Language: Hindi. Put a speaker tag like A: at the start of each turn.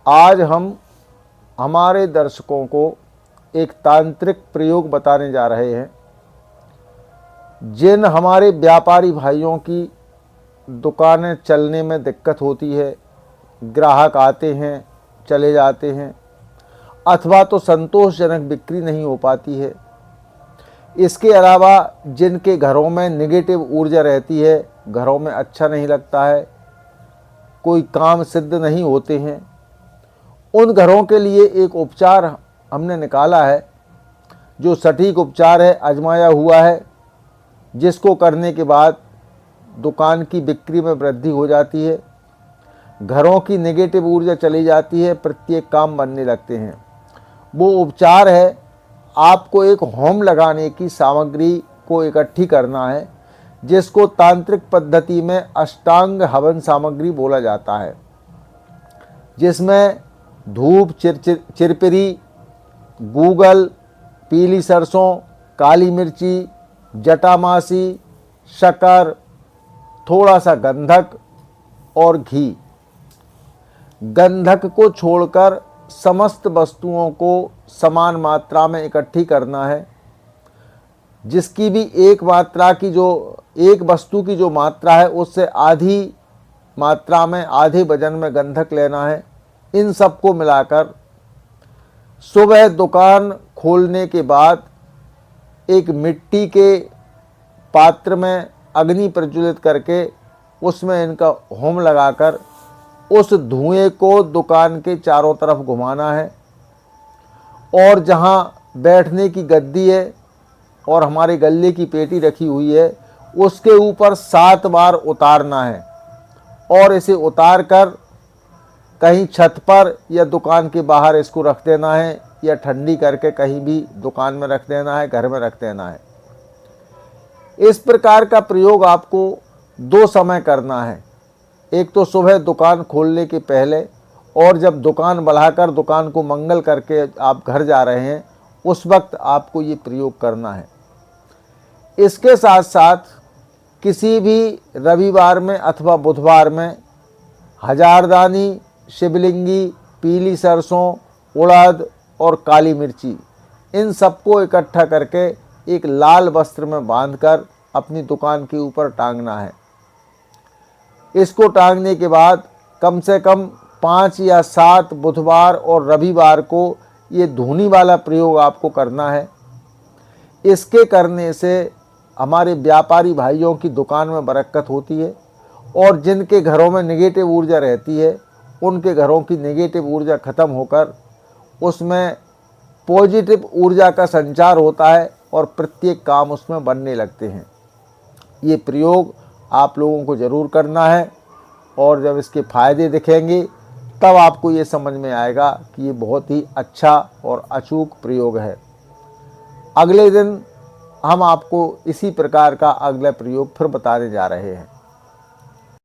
A: आज हम हमारे दर्शकों को एक तांत्रिक प्रयोग बताने जा रहे हैं। जिन हमारे व्यापारी भाइयों की दुकानें चलने में दिक्कत होती है, ग्राहक आते हैं चले जाते हैं, अथवा तो संतोषजनक बिक्री नहीं हो पाती है। इसके अलावा जिनके घरों में नेगेटिव ऊर्जा रहती है, घरों में अच्छा नहीं लगता है, कोई काम सिद्ध नहीं होते हैं, उन घरों के लिए एक उपचार हमने निकाला है, जो सटीक उपचार है, आजमाया हुआ है, जिसको करने के बाद दुकान की बिक्री में वृद्धि हो जाती है, घरों की नेगेटिव ऊर्जा चली जाती है, प्रत्येक काम बनने लगते हैं। वो उपचार है, आपको एक होम लगाने की सामग्री को इकट्ठी करना है, जिसको तांत्रिक पद्धति में अष्टांग हवन सामग्री बोला जाता है, जिसमें धूप, चिरपिरी, गूगल, पीली सरसों, काली मिर्ची, जटामासी, शक्कर, थोड़ा सा गंधक और घी। गंधक को छोड़कर समस्त वस्तुओं को समान मात्रा में इकट्ठी करना है, जिसकी भी एक वस्तु की जो मात्रा है उससे आधी मात्रा में, आधे वजन में गंधक लेना है। इन सबको मिलाकर सुबह दुकान खोलने के बाद एक मिट्टी के पात्र में अग्नि प्रज्वलित करके उसमें इनका होम लगाकर उस धुएं को दुकान के चारों तरफ घुमाना है, और जहां बैठने की गद्दी है और हमारे गल्ले की पेटी रखी हुई है उसके ऊपर 7 बार उतारना है, और इसे उतार कर कहीं छत पर या दुकान के बाहर इसको रख देना है, या ठंडी करके कहीं भी दुकान में रख देना है, घर में रख देना है। इस प्रकार का प्रयोग आपको 2 समय करना है। एक तो सुबह दुकान खोलने के पहले, और जब दुकान बढ़ाकर दुकान को मंगल करके आप घर जा रहे हैं उस वक्त आपको ये प्रयोग करना है। इसके साथ साथ किसी भी रविवार में अथवा बुधवार में हजारदानी, शिवलिंगी, पीली सरसों, उड़द और काली मिर्ची, इन सबको इकट्ठा करके एक लाल वस्त्र में बांधकर अपनी दुकान के ऊपर टांगना है। इसको टांगने के बाद कम से कम 5 या 7 बुधवार और रविवार को ये धूनी वाला प्रयोग आपको करना है। इसके करने से हमारे व्यापारी भाइयों की दुकान में बरकत होती है, और जिनके घरों में नेगेटिव ऊर्जा रहती है उनके घरों की नेगेटिव ऊर्जा खत्म होकर उसमें पॉजिटिव ऊर्जा का संचार होता है, और प्रत्येक काम उसमें बनने लगते हैं। ये प्रयोग आप लोगों को ज़रूर करना है, और जब इसके फ़ायदे दिखेंगे तब आपको ये समझ में आएगा कि ये बहुत ही अच्छा और अचूक प्रयोग है। अगले दिन हम आपको इसी प्रकार का अगला प्रयोग फिर बताने जा रहे हैं।